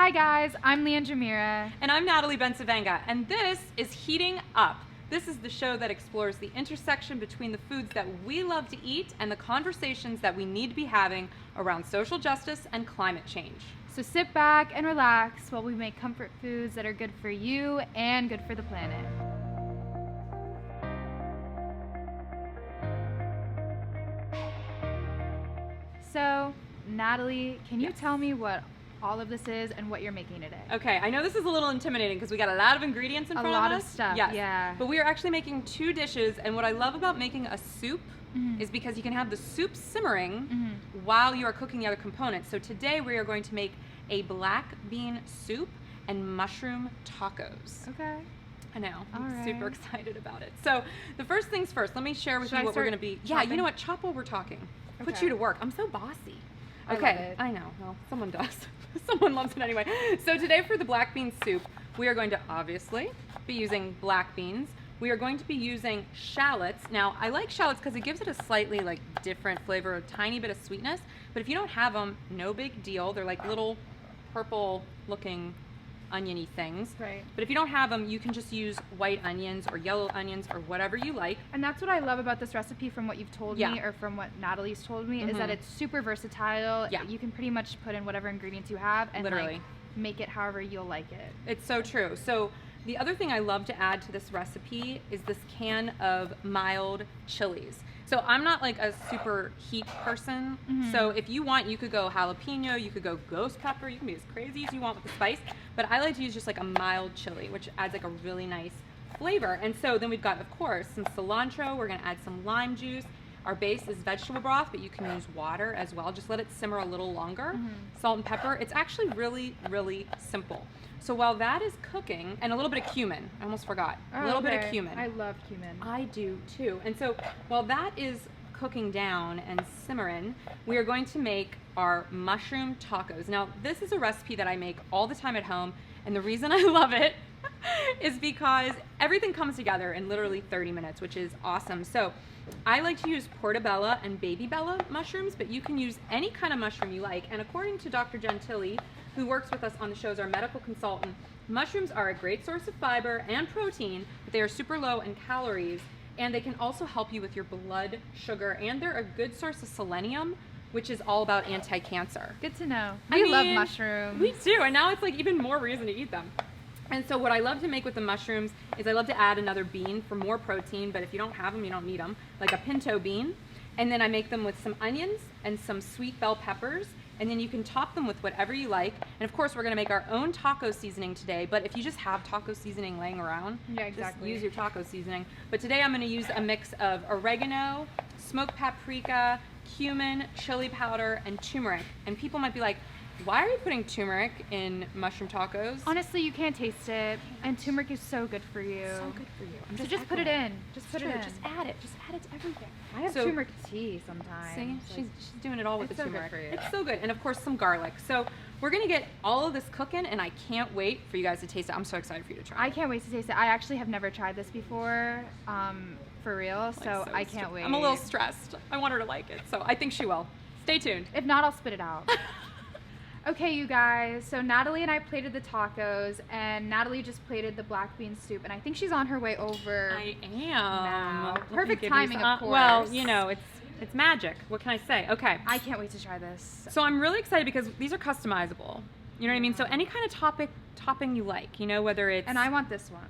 Hi guys, I'm Leandra Mira. And I'm Natalie Bensavanga, and this is Heating Up. This is the show that explores the intersection between the foods that we love to eat and the conversations that we need to be having around social justice and climate change. So sit back and relax while we make comfort foods that are good for you and good for the planet. So, Natalie, can you tell me what all of this is and what you're making today? Okay, I know this is a little intimidating because we got a lot of ingredients in front of us. A lot of stuff, yes. yeah. But we are actually making 2 dishes, and what I love about making a soup is because you can have the soup simmering while you are cooking the other components. So today we are going to make a black bean soup and mushroom tacos. Okay. I know. All I'm right. super excited about it. So the first things first, let me share with you what we're going to be. Yeah, you know what? Chop while we're talking. Put you to work. I'm so bossy. Okay, I know. Well, someone does. Someone loves it anyway. So today for the black bean soup, we are going to obviously be using black beans. We are going to be using shallots. Now, I like shallots because it gives it a slightly different flavor, a tiny bit of sweetness. But if you don't have them, no big deal. They're like little purple looking oniony things. Right. But if you don't have them, you can just use white onions or yellow onions or whatever you like. And that's what I love about this recipe from what you've told me or from what Natalie's told me is that it's super versatile. Yeah. You can pretty much put in whatever ingredients you have and literally make it however you'll like it. It's so true. So the other thing I love to add to this recipe is this can of mild chilies. So I'm not like a super heat person. So if you want, you could go jalapeno, you could go ghost pepper, you can be as crazy as you want with the spice. But I like to use just like a mild chili, which adds like a really nice flavor. And so then we've got, of course, some cilantro. We're gonna add some lime juice. Our base is vegetable broth, but you can use water as well. Just let it simmer a little longer. Salt and pepper. It's actually really, really simple. So while that is cooking, and a little bit of cumin, I almost forgot. A little bit of cumin. I love cumin. I do too. And so while that is cooking down and simmering, we are going to make our mushroom tacos. Now, this is a recipe that I make all the time at home, and the reason I love it is because everything comes together in literally 30 minutes, which is awesome. So I like to use Portobello and baby bella mushrooms, but you can use any kind of mushroom you like. And according to Dr. Gentili, who works with us on the show as our medical consultant, mushrooms are a great source of fiber and protein, but they are super low in calories, and they can also help you with your blood sugar, and they're a good source of selenium, which is all about anti-cancer. Good to know. I We love mean, mushrooms. We do, and now it's like even more reason to eat them. And so what I love to make with the mushrooms is I love to add another bean for more protein, but if you don't have them, you don't need them, like a pinto bean. And then I make them with some onions and some sweet bell peppers, and then you can top them with whatever you like. And of course, we're gonna make our own taco seasoning today, but if you just have taco seasoning laying around, just use your taco seasoning. But today I'm gonna use a mix of oregano, smoked paprika, cumin, chili powder, and turmeric. And people might be like, why are you putting turmeric in mushroom tacos? Honestly, you can't taste it, and turmeric is so good for you. So good for you. So just put it in. Just put it in. Just add it. Just add it to everything. I have turmeric tea sometimes. See, she's doing it all with the It's so good turmeric. for you. It's so good. And of course, some garlic. So we're gonna get all of this cooking, and I can't wait for you guys to taste it. I'm so excited for you to try it. I can't wait to taste it. I actually have never tried this before, for real, so I can't wait. I'm a little stressed. I want her to like it, so I think she will. Stay tuned. If not, I'll spit it out. Okay, you guys, so Natalie and I plated the tacos, and Natalie just plated the black bean soup, and I think she's on her way over. I am. Now. Let me Perfect give timing, you of course. Well, you know, it's magic. What can I say? Okay. I can't wait to try this. So I'm really excited because these are customizable. You know what I mean? So any kind of topping you like, you know, whether it's... And I want this one.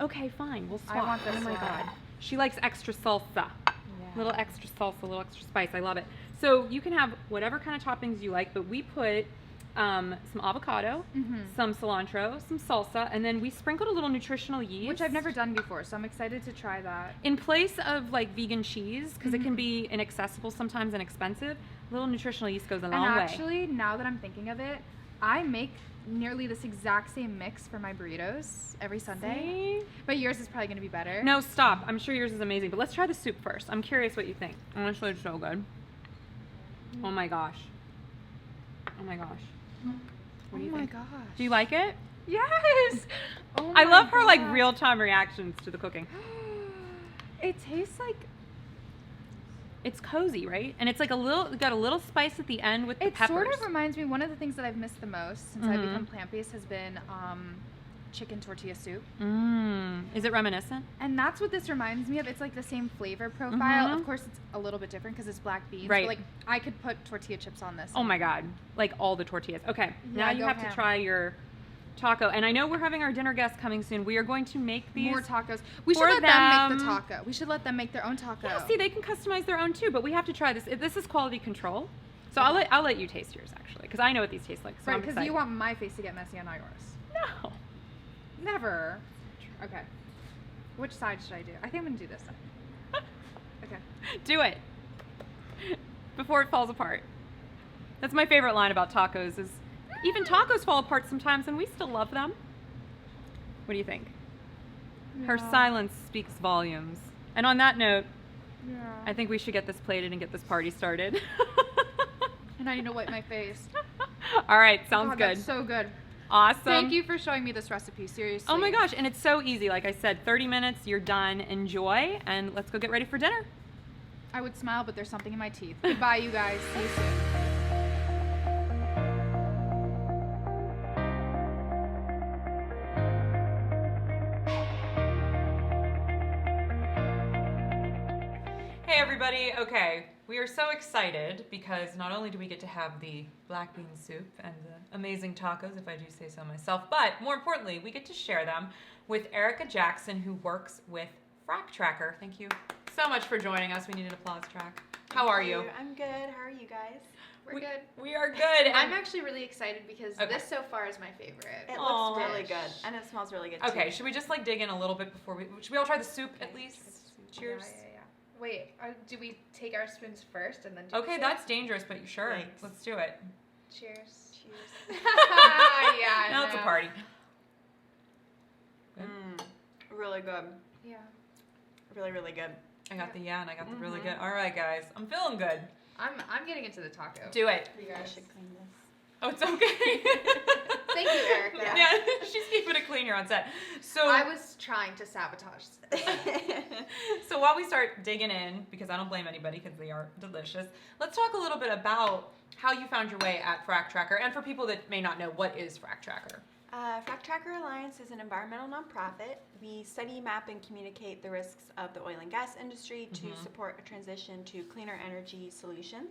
Okay, fine. We'll swap. I want this Oh my one. God. She likes extra salsa. Yeah. Little extra salsa, little extra spice. I love it. So you can have whatever kind of toppings you like, but we put some avocado, some cilantro, some salsa, and then we sprinkled a little nutritional yeast. Which I've never done before, so I'm excited to try that. In place of like vegan cheese, because it can be inaccessible sometimes and expensive, a little nutritional yeast goes a long way. And actually, now that I'm thinking of it, I make nearly this exact same mix for my burritos every Sunday. See? But yours is probably going to be better. No, stop. I'm sure yours is amazing, but let's try the soup first. I'm curious what you think. Honestly, it's so good. Oh my gosh. Oh my gosh. What do you think? Oh my gosh. Do you like it? Yes! Oh I my love her like God. real-time reactions to the cooking. It tastes like it's cozy, right? And it's like got a little spice at the end with the peppers. It sort of reminds me, one of the things that I've missed the most since I've become plant-based has been chicken tortilla soup. Is it reminiscent? And that's what this reminds me of. It's like the same flavor profile. Of course, it's a little bit different because it's black beans. Right. But like, I could put tortilla chips on this. Oh my God. Like all the tortillas. Okay. Yeah, now you have to try your taco. And I know we're having our dinner guests coming soon. We are going to make these more tacos. We should let them make the taco. We should let them make their own taco. Yeah, see, they can customize their own too, but we have to try this. This is quality control. So I'll let you taste yours actually, because I know what these taste like. So right, because you want my face to get messy and not yours. No. Never. Okay. Which side should I do? I think I'm gonna do this side. Okay. Do it. Before it falls apart. That's my favorite line about tacos is even tacos fall apart sometimes and we still love them. What do you think? Yeah. Her silence speaks volumes. And on that note, I think we should get this plated and get this party started. And I need to wipe my face. All right, sounds good. That's so good. Awesome. Thank you for showing me this recipe, seriously. Oh my gosh, and it's so easy. Like I said, 30 minutes, you're done. Enjoy, and let's go get ready for dinner. I would smile, but there's something in my teeth. Goodbye, you guys. See you soon. Hey everybody, okay, we are so excited because not only do we get to have the black bean soup and the amazing tacos, if I do say so myself, but more importantly, we get to share them with Erica Jackson, who works with FracTracker. Thank you so much for joining us. We need an applause track. How are you? I'm good. How are you guys? We're good. We are good. I'm actually really excited because this so far is my favorite. It looks really good, and it smells really good too. Okay, should we just like dig in a little bit before should we all try the soup at least? Cheers. Yeah. Wait, do we take our spoons first and then do Okay, that's dangerous, but sure. Thanks. Let's do it. Cheers. Cheers. Yeah. Now it's a party. Really good. Yeah. Really, really good. I got the and I got the really good. All right, guys. I'm feeling good. I'm getting into the taco. Do it. You guys should clean this. Oh, it's okay. Thank you, Erica. Yeah, she's keeping it clean here on set. So I was trying to sabotage this. So while we start digging in, because I don't blame anybody because they are delicious, let's talk a little bit about how you found your way at FracTracker, and for people that may not know, what is FracTracker? FracTracker Alliance is an environmental nonprofit. We study, map, and communicate the risks of the oil and gas industry to support a transition to cleaner energy solutions.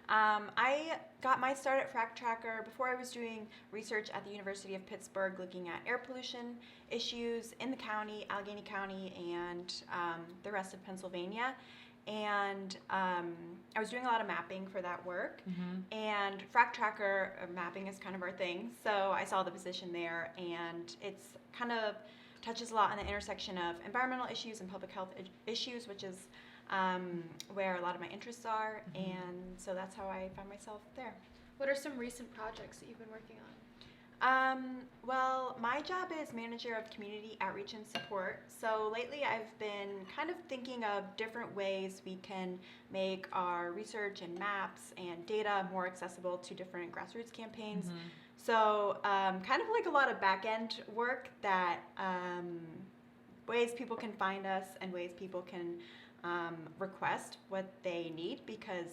I got my start at FracTracker before I was doing research at the University of Pittsburgh looking at air pollution issues in the county, Allegheny County, and the rest of Pennsylvania. And I was doing a lot of mapping for that work. And FracTracker mapping is kind of our thing. So I saw the position there, and it's kind of touches a lot on the intersection of environmental issues and public health issues, which is where a lot of my interests are, and so that's how I found myself there. What are some recent projects that you've been working on? Well, my job is manager of community outreach and support. So lately I've been kind of thinking of different ways we can make our research and maps and data more accessible to different grassroots campaigns. So kind of like a lot of back-end work that ways people can find us and ways people can request what they need, because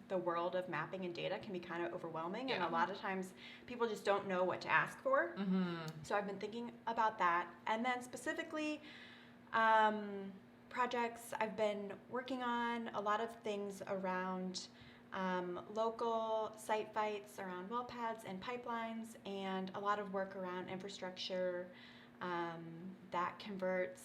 the world of mapping and data can be kind of overwhelming, and a lot of times people just don't know what to ask for. So I've been thinking about that. And then specifically projects I've been working on, a lot of things around local site fights around well pads and pipelines, and a lot of work around infrastructure that converts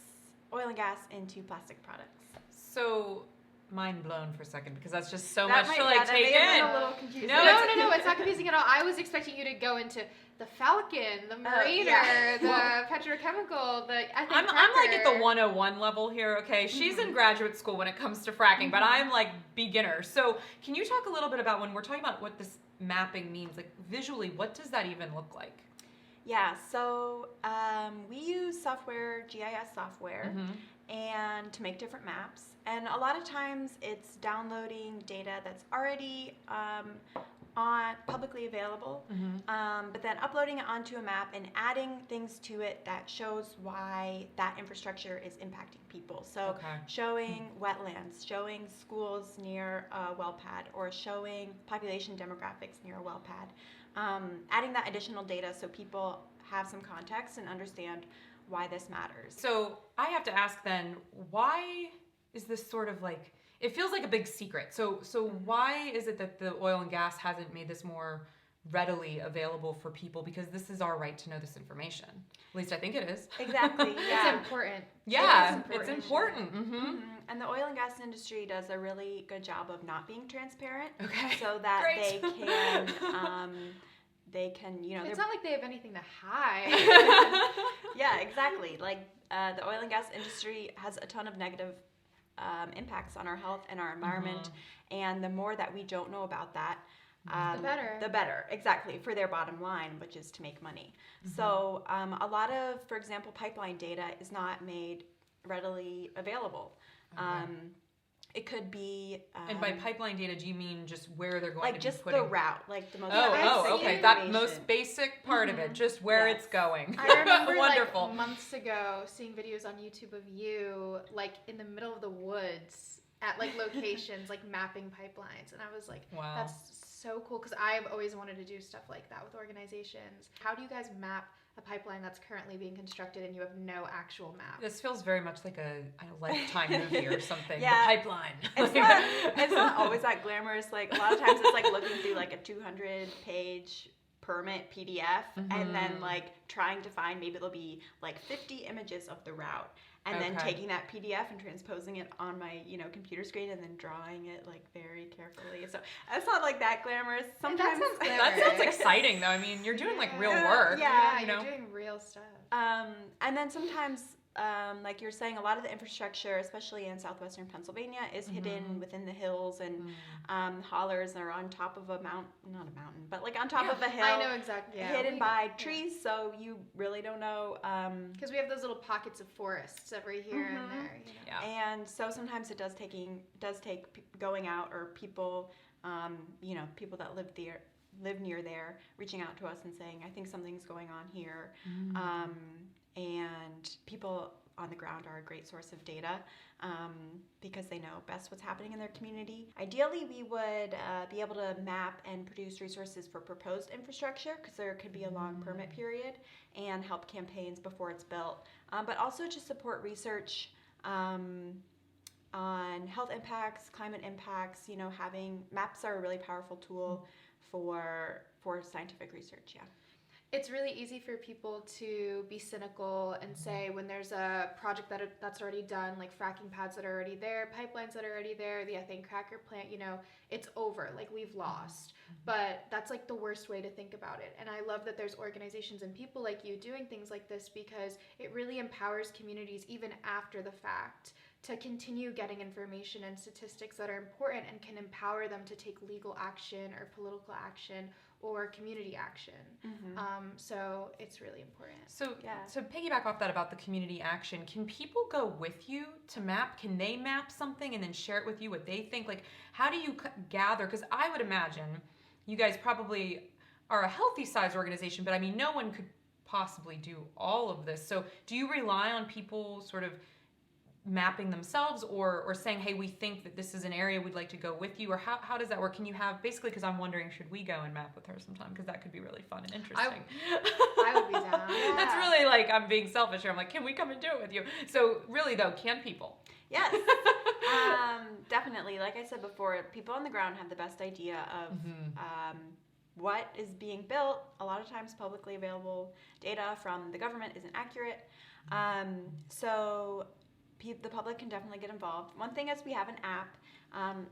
oil and gas into plastic products. So mind blown for a second, because that's just so That much to might- like yeah, that take may have in. been a little confusing. No, it's not confusing at all. I was expecting you to go into the Falcon, the Mariner, the petrochemical, the ethane I'm like at the cracker. 101 level here, okay? She's in graduate school when it comes to fracking, but I'm like beginner. So can you talk a little bit about, when we're talking about what this mapping means, like visually, what does that even look like? Yeah, so we use software, GIS software, and to make different maps. And a lot of times it's downloading data that's already publicly available, but then uploading it onto a map and adding things to it that shows why that infrastructure is impacting people. So showing wetlands, showing schools near a well pad, or showing population demographics near a well pad. Adding that additional data so people have some context and understand why this matters. So I have to ask then, why is this sort of like, it feels like a big secret. So why is it that the oil and gas hasn't made this more readily available for people? Because this is our right to know this information. At least I think it is. Exactly. Yeah. It's important. Yeah, it's important. And the oil and gas industry does a really good job of not being transparent. Okay. So that Great. they can, you know, It's not like they have anything to hide. yeah, exactly. Like the oil and gas industry has a ton of negative impacts on our health and our environment, and the more that we don't know about that, The better. The better, exactly, for their bottom line, which is to make money. So a lot of, for example, pipeline data is not made readily available. It could be... and by pipeline data, do you mean just where they're going like to just be putting... the route, like the most okay. That most basic part of it, just where it's going. I remember Wonderful. like months ago seeing videos on YouTube of you like in the middle of the woods at like locations like mapping pipelines, and I was like, wow, that's so cool, because I've always wanted to do stuff like that with organizations. How do you guys map a pipeline that's currently being constructed and you have no actual map? This feels very much like a Lifetime movie or something. Yeah. The pipeline. It's not always that glamorous. Like a lot of times it's like looking through like a 200-page permit PDF and then like trying to find, maybe there'll be like 50 images of the route, and then taking that PDF and transposing it on my, you know, computer screen and then drawing it like very carefully. So it's not like that glamorous. Sometimes That sounds exciting though. I mean, you're doing like real work. Yeah, you know? You're doing real stuff. And then sometimes, like you're saying, a lot of the infrastructure, especially in southwestern Pennsylvania, is hidden within the hills and hollers, or on top of a mountain, not a mountain, but like on top of a hill. I know exactly. Hidden by trees, so you really don't know. Because we have those little pockets of forests every here and there. You know? Yeah. And so sometimes it does take going out, or people, you know, people that live near there, reaching out to us and saying, I think something's going on here. And people on the ground are a great source of data because they know best what's happening in their community. Ideally, we would be able to map and produce resources for proposed infrastructure, because there could be a long permit period, and help campaigns before it's built, but also to support research on health impacts, climate impacts. You know, having maps are a really powerful tool for scientific research. Yeah. It's really easy for people to be cynical and say, when there's a project that's already done, like fracking pads that are already there, pipelines that are already there, the ethane cracker plant, you know, it's over, like we've lost. But that's like the worst way to think about it. And I love that there's organizations and people like you doing things like this, because it really empowers communities even after the fact to continue getting information and statistics that are important and can empower them to take legal action or political action or community action. So it's really important. So piggyback off that about the community action, can people go with you to map? Can they map something and then share it with you what they think? Like, how do you gather? Because I would imagine you guys probably are a healthy size organization, but I mean, no one could possibly do all of this. So do you rely on people sort of mapping themselves, or saying, hey, we think that this is an area we'd like to go with you? Or how does that work? Can you have, basically, because I'm wondering, should we go and map with her sometime? Because that could be really fun and interesting. I would be down. Yeah. That's really like, I'm being selfish here. I'm like, can we come and do it with you? So really though, can people? Yes, definitely. Like I said before, people on the ground have the best idea of what is being built. A lot of times publicly available data from the government isn't accurate. So the public can definitely get involved. One thing is, we have an app.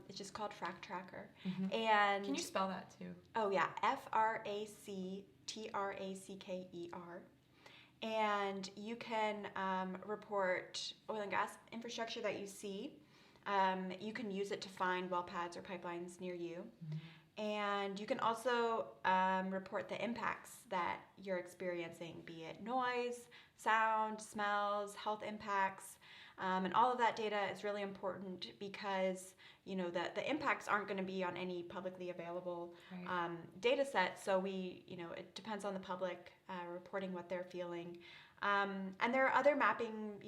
It's just called FracTracker. And can you spell that too? Oh yeah, FracTracker. And you can report oil and gas infrastructure that you see. You can use it to find well pads or pipelines near you. And you can also report the impacts that you're experiencing, be it noise, sound, smells, health impacts. And all of that data is really important because, the impacts aren't going to be on any publicly available data set. So it depends on the public reporting what they're feeling. And there are other mapping,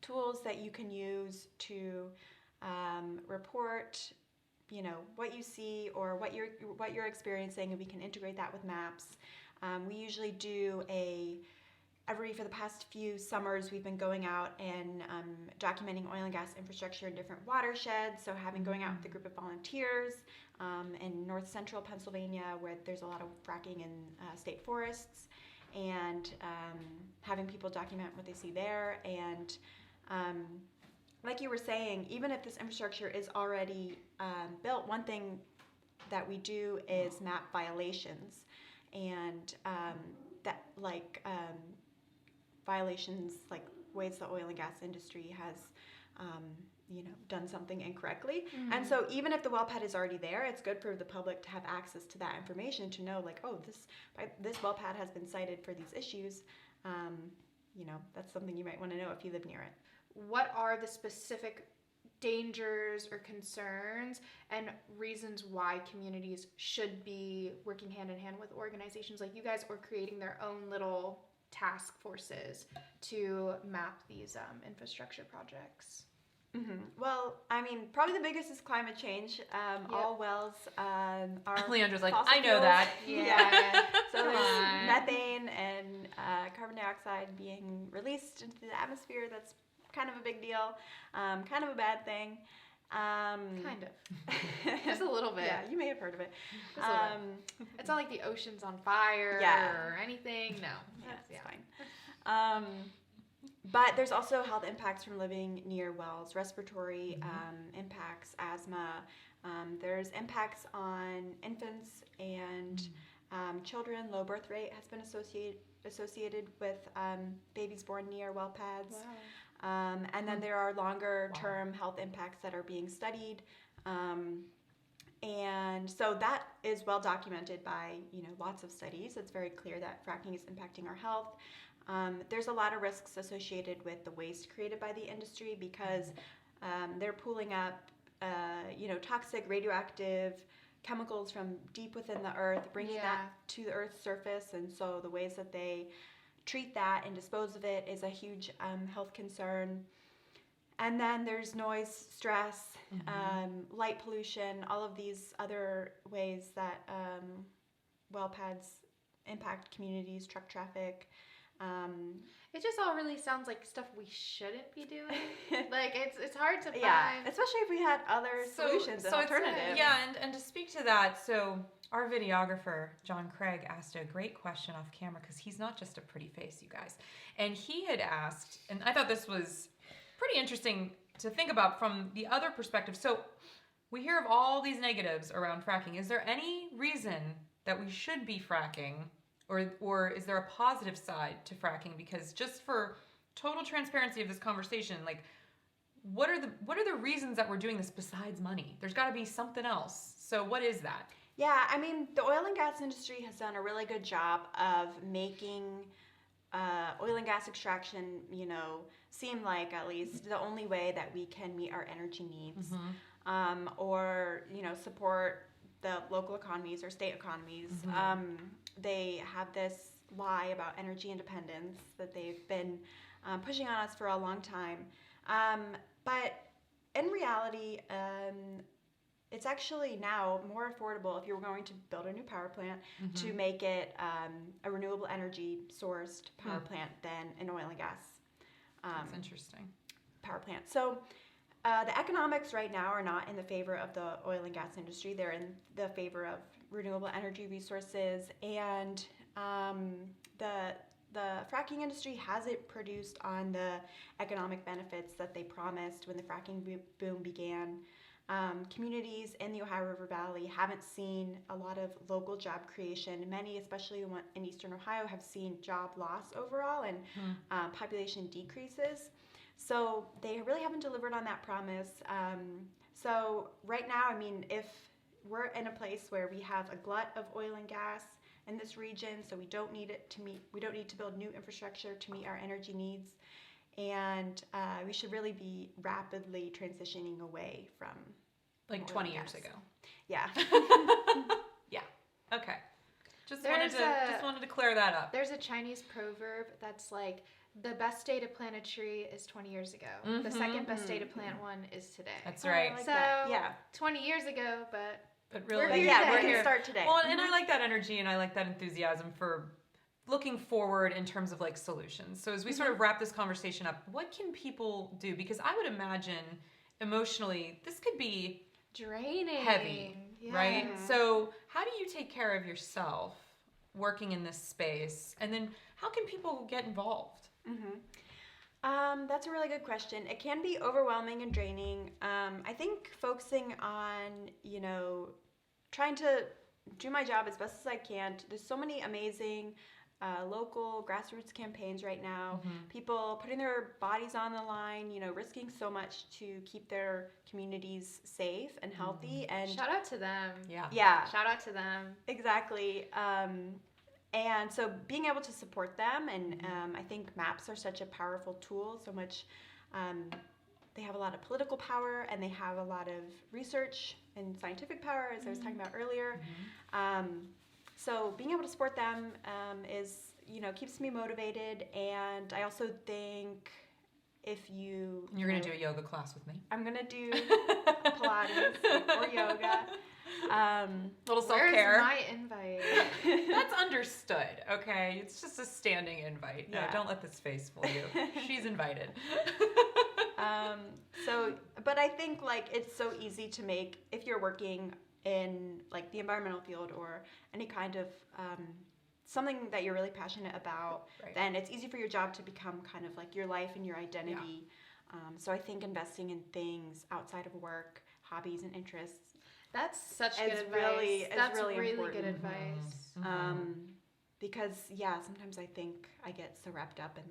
tools that you can use to report, what you see or what you're experiencing, and we can integrate that with maps. We usually do for the past few summers, we've been going out and documenting oil and gas infrastructure in different watersheds. So going out with a group of volunteers in north central Pennsylvania, where there's a lot of fracking in state forests, and having people document what they see there. And like you were saying, even if this infrastructure is already built, one thing that we do is map violations, and violations like ways the oil and gas industry has done something incorrectly. Mm-hmm. And so even if the well pad is already there, it's good for the public to have access to that information, to know this well pad has been cited for these issues. That's something you might want to know if you live near it. What are the specific dangers or concerns and reasons why communities should be working hand in hand with organizations like you guys, or creating their own little task forces to map these infrastructure projects? Mm-hmm. Well, probably the biggest is climate change. Yep. All wells are Leandra's like, fossil I know fuels. that. Yeah. So there's methane and carbon dioxide being released into the atmosphere. That's kind of a big deal, kind of a bad thing. Kind of. Just a little bit. Yeah, you may have heard of it. It's not like the ocean's on fire or anything. No. It's fine. But there's also health impacts from living near wells, respiratory impacts, asthma. There's impacts on infants and children. Low birth rate has been associated with babies born near well pads. Wow. And then there are longer-term health impacts that are being studied. And so that is well documented by lots of studies. It's very clear that fracking is impacting our health. There's a lot of risks associated with the waste created by the industry, because they're pooling up toxic radioactive chemicals from deep within the earth, bringing that to the earth's surface. And so the ways that they treat that and dispose of it is a huge health concern. And then there's noise, stress, light pollution, all of these other ways that well pads impact communities, truck traffic. It just all really sounds like stuff we shouldn't be doing. Like it's hard to find. Yeah, especially if we had other solutions and alternatives. And to speak to that, so our videographer, John Craig, asked a great question off camera, because he's not just a pretty face, you guys. And he had asked, and I thought this was pretty interesting to think about from the other perspective. So we hear of all these negatives around fracking. Is there any reason that we should be fracking? Or is there a positive side to fracking? Because just for total transparency of this conversation, like, what are the reasons that we're doing this besides money? There's got to be something else. So what is that? Yeah, the oil and gas industry has done a really good job of making oil and gas extraction, seem like at least the only way that we can meet our energy needs, or support the local economies or state economies. They have this lie about energy independence that they've been pushing on us for a long time. But in reality, it's actually now more affordable, if you're going to build a new power plant, to make it a renewable energy sourced power plant than an oil and gas That's interesting. power plant. So the economics right now are not in the favor of the oil and gas industry. They're in the favor of renewable energy resources, and the fracking industry hasn't produced on the economic benefits that they promised when the fracking boom began. Communities in the Ohio River Valley haven't seen a lot of local job creation. Many, especially in Eastern Ohio, have seen job loss overall and population decreases. So they really haven't delivered on that promise. So right now, if we're in a place where we have a glut of oil and gas in this region, so we don't need to build new infrastructure to meet our energy needs. and we should really be rapidly transitioning away from Like oil 20 and years gas. ago. Yeah. Yeah. Okay. Just There's wanted to clear that up. There's a Chinese proverb that's like, the best day to plant a tree is 20 years ago. The second best day to plant one is today. That's Oh, I right. like So, that. Yeah. 20 years ago, but But we're really, But here yeah, today. we we're can here. start today. Well, and I like that energy and I like that enthusiasm for looking forward in terms of like solutions. So as we sort of wrap this conversation up, what can people do? Because I would imagine emotionally, this could be draining. heavy, Yeah. right? So how do you take care of yourself working in this space? And then how can people get involved? That's a really good question. It can be overwhelming and draining. I think focusing on, trying to do my job as best as I can. There's so many amazing local grassroots campaigns right now. People putting their bodies on the line, risking so much to keep their communities safe and healthy. And Shout out to them. yeah, Shout out to them. exactly. And so being able to support them, and I think maps are such a powerful tool, so much, they have a lot of political power and they have a lot of research and scientific power, as I was talking about earlier. So being able to support them is, keeps me motivated. And I also think if you... You're going to do a yoga class with me. I'm going to do Pilates or yoga. Little Where's self-care. my invite? That's understood, okay? It's just a standing invite. No, Yeah. don't let this face fool you. She's invited. But I think it's so easy to make, if you're working in the environmental field or any kind of something that you're really passionate about, Right. then it's easy for your job to become kind of your life and your identity. So I think investing in things outside of work, hobbies and interests, That's such It's good advice. really- it's That's really really important. good advice. because sometimes I think I get so wrapped up in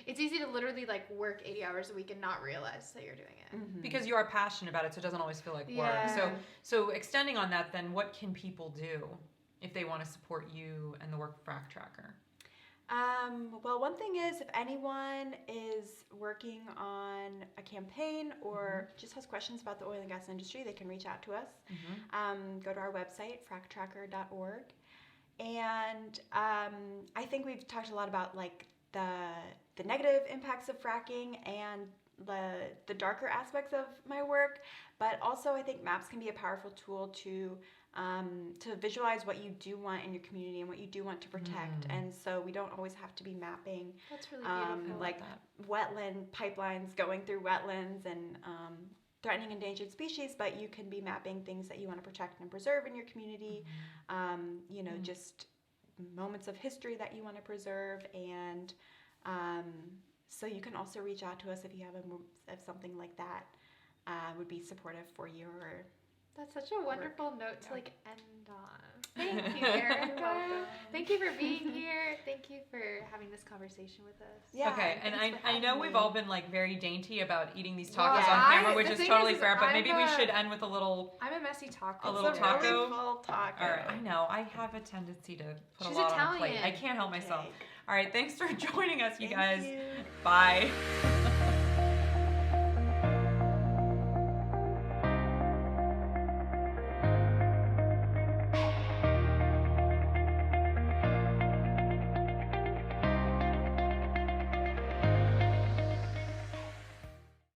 It's easy to literally work 80 hours a week and not realize that you're doing it. Because you are passionate about it, so it doesn't always feel like work. Yeah. So extending on that, then what can people do if they want to support you and the work of FracTracker? Well, one thing is, if anyone is working on a campaign or just has questions about the oil and gas industry, they can reach out to us. Go to our website, fractracker.org. And I think we've talked a lot about the negative impacts of fracking and the darker aspects of my work, but also I think maps can be a powerful tool to visualize what you do want in your community and what you do want to protect. And so we don't always have to be mapping That's really beautiful. wetland pipelines going through wetlands and threatening endangered species, but you can be mapping things that you want to protect and preserve in your community, just moments of history that you want to preserve. And so you can also reach out to us if you have if something like that would be supportive for you. Or That's such a wonderful note to end on. Thank you, Erica. Thank you for being here. Thank you for having this conversation with us. Yeah, Okay, and thanks for I know having we've me. all been very dainty about eating these Well, tacos on camera, the which is thing totally is, fair, but I'm maybe we a- should end with a little... I'm a messy taco. A little It's taco? really full taco. All right, I know. I have a tendency to put She's a lot on a plate. Italian. I can't help myself. Okay. All right, thanks for joining us, you Thank guys. you. Bye.